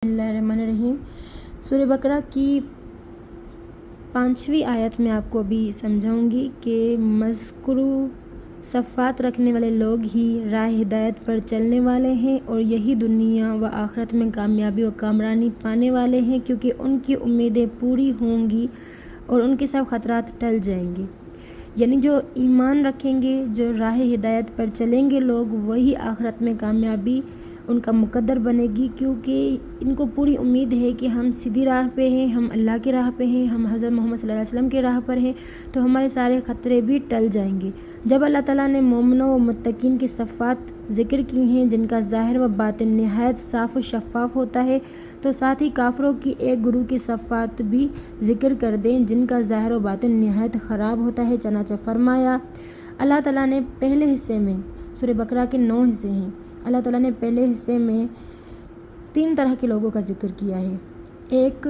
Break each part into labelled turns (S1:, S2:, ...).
S1: بسم اللہ الرحمن الرحیم۔ سورہ بقرہ کی 5ویں آیت میں آپ کو ابھی سمجھاؤں گی کہ مذکور صفات رکھنے والے لوگ ہی راہ ہدایت پر چلنے والے ہیں اور یہی دنیا و آخرت میں کامیابی و کامرانی پانے والے ہیں، کیونکہ ان کی امیدیں پوری ہوں گی اور ان کے سب خطرات ٹل جائیں گے۔ یعنی جو ایمان رکھیں گے، جو راہ ہدایت پر چلیں گے لوگ، وہی آخرت میں کامیابی ان کا مقدر بنے گی، کیونکہ ان کو پوری امید ہے کہ ہم سیدھی راہ پہ ہیں، ہم اللہ کی راہ پہ ہیں، ہم حضرت محمد صلی اللہ علیہ وسلم کی راہ پر ہیں، تو ہمارے سارے خطرے بھی ٹل جائیں گے۔ جب اللہ تعالیٰ نے مومنوں و متقین کی صفات ذکر کی ہیں جن کا ظاہر و باطن نہایت صاف و شفاف ہوتا ہے، تو ساتھ ہی کافروں کی ایک گروہ کی صفات بھی ذکر کر دیں جن کا ظاہر و باطن نہایت خراب ہوتا ہے۔ چنانچہ فرمایا اللہ تعالیٰ نے پہلے حصے میں، سورہ بقرہ کے 9 حصے ہیں، اللہ تعالیٰ نے پہلے حصے میں 3 طرح کے لوگوں کا ذکر کیا ہے۔ ایک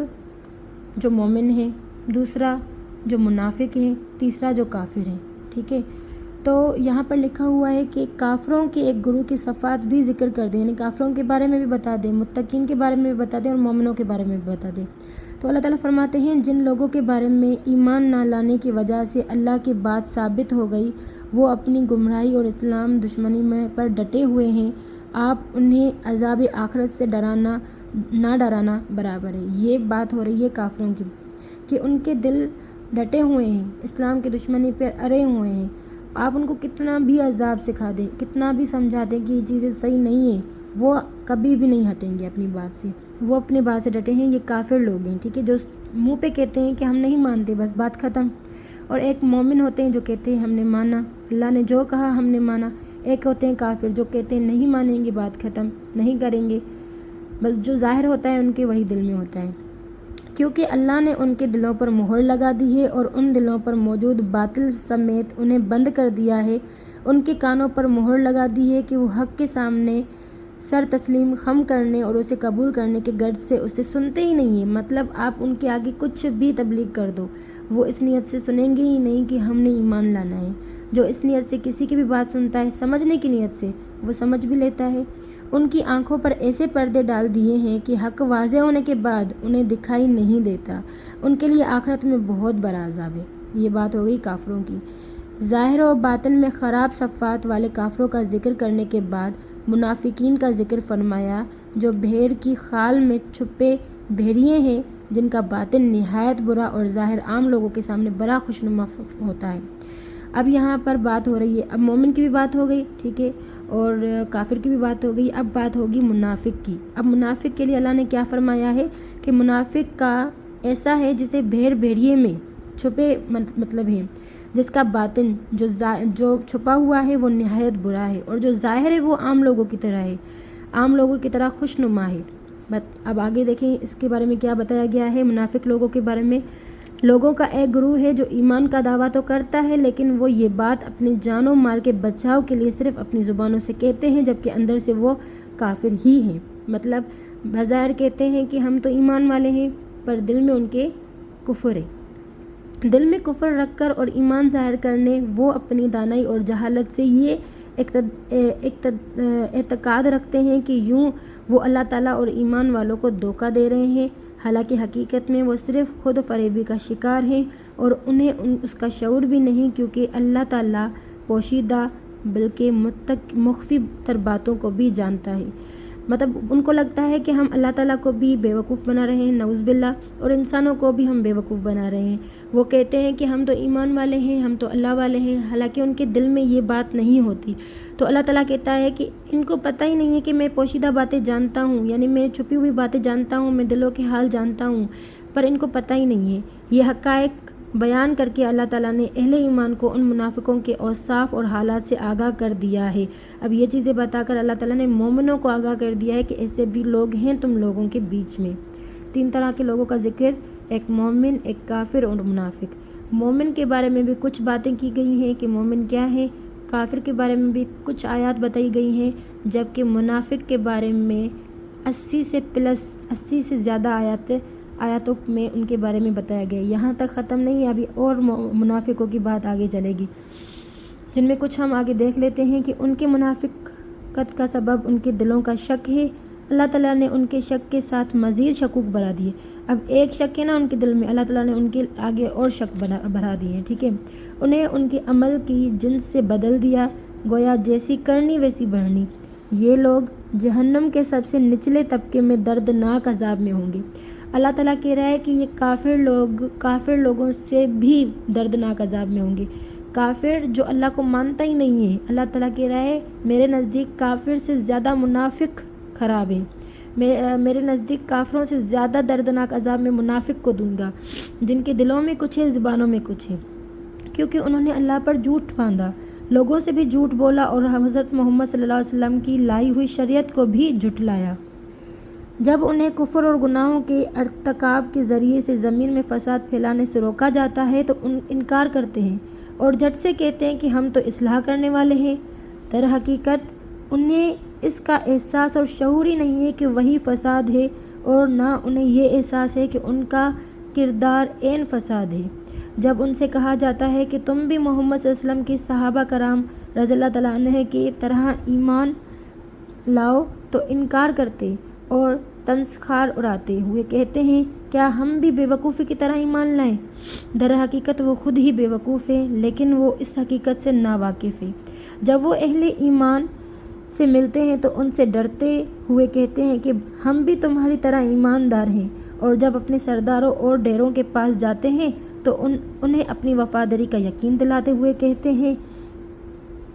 S1: جو مومن ہیں، دوسرا جو منافق ہیں، تیسرا جو کافر ہیں۔ ٹھیک ہے، تو یہاں پر لکھا ہوا ہے کہ کافروں کے ایک گروہ کی صفات بھی ذکر کر دیں، یعنی کافروں کے بارے میں بھی بتا دیں، متقین کے بارے میں بھی بتا دیں اور مومنوں کے بارے میں بھی بتا دیں۔ تو اللہ تعالیٰ فرماتے ہیں جن لوگوں کے بارے میں ایمان نہ لانے کی وجہ سے اللہ کی بات ثابت ہو گئی، وہ اپنی گمراہی اور اسلام دشمنی میں پر ڈٹے ہوئے ہیں، آپ انہیں عذاب آخرت سے نہ ڈرانا برابر ہے۔ یہ بات ہو رہی ہے کافروں کی کہ ان کے دل ڈٹے ہوئے ہیں، اسلام کی دشمنی پر اڑے ہوئے ہیں، آپ ان کو کتنا بھی عذاب سکھا دیں، کتنا بھی سمجھا دیں کہ یہ چیزیں صحیح نہیں ہیں، وہ کبھی بھی نہیں ہٹیں گے اپنی بات سے، وہ اپنی بات سے ڈٹے ہیں۔ یہ کافر لوگ ہیں، ٹھیک ہے، جو منہ پہ کہتے ہیں کہ ہم نہیں مانتے، بس بات ختم۔ اور ایک مومن ہوتے ہیں جو کہتے ہیں ہم نے مانا، اللہ نے جو کہا ہم نے مانا۔ ایک ہوتے ہیں کافر جو کہتے ہیں نہیں مانیں گے، بات ختم، نہیں کریں گے، بس جو ظاہر ہوتا ہے ان کے وہی دل میں ہوتا ہے، کیونکہ اللہ نے ان کے دلوں پر مہر لگا دی ہے اور ان دلوں پر موجود باطل سمیت انہیں بند کر دیا ہے، ان کے کانوں پر مہر لگا دی ہے کہ وہ حق کے سامنے سر تسلیم خم کرنے اور اسے قبول کرنے کے غرض سے اسے سنتے ہی نہیں ہیں۔ مطلب آپ ان کے آگے کچھ بھی تبلیغ کر دو، وہ اس نیت سے سنیں گے ہی نہیں کہ ہم نے ایمان لانا ہے۔ جو اس نیت سے کسی کی بھی بات سنتا ہے، سمجھنے کی نیت سے، وہ سمجھ بھی لیتا ہے۔ ان کی آنکھوں پر ایسے پردے ڈال دیے ہیں کہ حق واضح ہونے کے بعد انہیں دکھائی نہیں دیتا، ان کے لیے آخرت میں بہت بڑا عذاب ہے۔ یہ بات ہو گئی کافروں کی۔ ظاہر و باطن میں خراب صفات والے کافروں کا ذکر کرنے کے بعد منافقین کا ذکر فرمایا، جو بھیڑ کی خال میں چھپے بھیڑیے ہیں، جن کا باطن نہایت برا اور ظاہر عام لوگوں کے سامنے بڑا خوشنما ہوتا ہے۔ اب یہاں پر بات ہو رہی ہے، اب مومن کی بھی بات ہو گئی، ٹھیک ہے، اور کافر کی بھی بات ہو گئی، اب بات ہوگی منافق کی۔ اب منافق کے لیے اللہ نے کیا فرمایا ہے کہ منافق کا ایسا ہے جسے بھیڑ بھیڑیے میں چھپے مطلب ہے، جس کا باطن جو چھپا ہوا ہے وہ نہایت برا ہے، اور جو ظاہر ہے وہ عام لوگوں کی طرح ہے، عام لوگوں کی طرح خوشنما ہے۔ اب آگے دیکھیں اس کے بارے میں کیا بتایا گیا ہے۔ منافق لوگوں کے بارے میں، لوگوں کا ایک گروہ ہے جو ایمان کا دعویٰ تو کرتا ہے، لیکن وہ یہ بات اپنی جان و مال کے بچاؤ کے لیے صرف اپنی زبانوں سے کہتے ہیں، جبکہ اندر سے وہ کافر ہی ہیں۔ مطلب بظاہر کہتے ہیں کہ ہم تو ایمان والے ہیں، پر دل میں ان کے کفر ہے۔ دل میں کفر رکھ کر اور ایمان ظاہر کرنے، وہ اپنی دانائی اور جہالت سے یہ اعتقاد رکھتے ہیں کہ یوں وہ اللہ تعالیٰ اور ایمان والوں کو دھوکہ دے رہے ہیں، حالانکہ حقیقت میں وہ صرف خود فریبی کا شکار ہیں اور انہیں اس کا شعور بھی نہیں، کیونکہ اللہ تعالیٰ پوشیدہ بلکہ مخفی تر باتوں کو بھی جانتا ہے۔ مطلب ان کو لگتا ہے کہ ہم اللہ تعالیٰ کو بھی بیوقوف بنا رہے ہیں، نعوذ باللہ، اور انسانوں کو بھی ہم بیوقوف بنا رہے ہیں۔ وہ کہتے ہیں کہ ہم تو ایمان والے ہیں، ہم تو اللہ والے ہیں، حالانکہ ان کے دل میں یہ بات نہیں ہوتی۔ تو اللہ تعالیٰ کہتا ہے کہ ان کو پتہ ہی نہیں ہے کہ میں پوشیدہ باتیں جانتا ہوں، یعنی میں چھپی ہوئی باتیں جانتا ہوں، میں دلوں کے حال جانتا ہوں، پر ان کو پتہ ہی نہیں ہے۔ یہ حقائق بیان کر کے اللہ تعالیٰ نے اہل ایمان کو ان منافقوں کے اوصاف اور حالات سے آگاہ کر دیا ہے۔ اب یہ چیزیں بتا کر اللہ تعالیٰ نے مومنوں کو آگاہ کر دیا ہے کہ ایسے بھی لوگ ہیں تم لوگوں کے بیچ میں۔ 3 طرح کے لوگوں کا ذکر، ایک مومن، ایک کافر اور منافق۔ مومن کے بارے میں بھی کچھ باتیں کی گئی ہیں کہ مومن کیا ہے، کافر کے بارے میں بھی کچھ آیات بتائی گئی ہیں، جبکہ منافق کے بارے میں 80 سے زیادہ آیاتوں میں ان کے بارے میں بتایا گیا ہے۔ یہاں تک ختم نہیں ہے، ابھی اور منافقوں کی بات آگے چلے گی، جن میں کچھ ہم آگے دیکھ لیتے ہیں کہ ان کے منافقت کا سبب ان کے دلوں کا شک ہے۔ اللہ تعالیٰ نے ان کے شک کے ساتھ مزید شکوک بڑھا دیے. اب ایک شک ہے نا ان کے دل میں، اللہ تعالیٰ نے ان کے آگے اور شک بڑھا دیے. ٹھیک ہے، انہیں ان کے عمل کی جنس سے بدل دیا، گویا جیسی کرنی ویسی بھرنی. یہ لوگ جہنم کے سب سے نچلے طبقے میں دردناک عذاب میں ہوں گے. اللہ تعالیٰ کہہ رہا ہے کہ یہ کافر لوگوں سے بھی دردناک عذاب میں ہوں گے. کافر جو اللہ کو مانتا ہی نہیں ہے، اللہ تعالیٰ کہہ رہا ہے میرے نزدیک کافر سے زیادہ منافق خراب ہے. میرے نزدیک کافروں سے زیادہ دردناک عذاب میں منافق کو دوں گا، جن کے دلوں میں کچھ ہے، زبانوں میں کچھ ہے، کیونکہ انہوں نے اللہ پر جھوٹ باندھا، لوگوں سے بھی جھوٹ بولا اور حضرت محمد صلی اللہ علیہ وسلم کی لائی ہوئی شریعت کو بھی جھٹلایا. جب انہیں کفر اور گناہوں کے ارتکاب کے ذریعے سے زمین میں فساد پھیلانے سے روکا جاتا ہے تو انکار کرتے ہیں اور جھٹ سے کہتے ہیں کہ ہم تو اصلاح کرنے والے ہیں. در حقیقت انہیں اس کا احساس اور شعور ہی نہیں ہے کہ وہی فساد ہے، اور نہ انہیں یہ احساس ہے کہ ان کا کردار عین فساد ہے. جب ان سے کہا جاتا ہے کہ تم بھی محمد صلی اللہ علیہ وسلم کے صحابہ کرام رضی اللہ تعالیٰ عنہ کی طرح ایمان لاؤ تو انکار کرتے اور تمسخار اڑاتے ہوئے کہتے ہیں کیا ہم بھی بے وقوفی کی طرح ایمان لائیں؟ در حقیقت وہ خود ہی بے وقوف ہے، لیکن وہ اس حقیقت سے ناواقف ہے. جب وہ اہل ایمان سے ملتے ہیں تو ان سے ڈرتے ہوئے کہتے ہیں کہ ہم بھی تمہاری طرح ایماندار ہیں، اور جب اپنے سرداروں اور ڈیروں کے پاس جاتے ہیں تو انہیں اپنی وفاداری کا یقین دلاتے ہوئے کہتے ہیں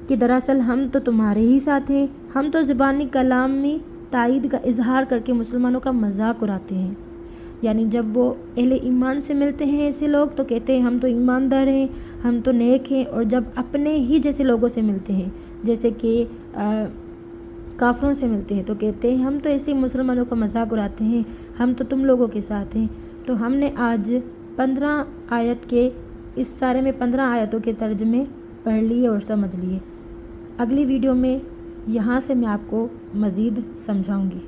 S1: کہ دراصل ہم تو تمہارے ہی ساتھ ہیں. ہم تو زبانی کلامی تائید کا اظہار کر کے مسلمانوں کا مذاق اڑاتے ہیں. یعنی جب وہ اہل ایمان سے ملتے ہیں ایسے لوگ تو کہتے ہیں ہم تو ایماندار ہیں، ہم تو نیک ہیں، اور جب اپنے ہی جیسے لوگوں سے ملتے ہیں جیسے کہ کافروں سے ملتے ہیں تو کہتے ہیں ہم تو ایسے ہی مسلمانوں کا مذاق اڑاتے ہیں، ہم تو تم لوگوں کے ساتھ ہیں. تو ہم نے آج 15 آیت کے اس سارے میں 15 آیتوں کے ترجمے پڑھ لیے اور سمجھ لیے. اگلی ویڈیو میں یہاں سے میں آپ کو مزید سمجھاؤں گی.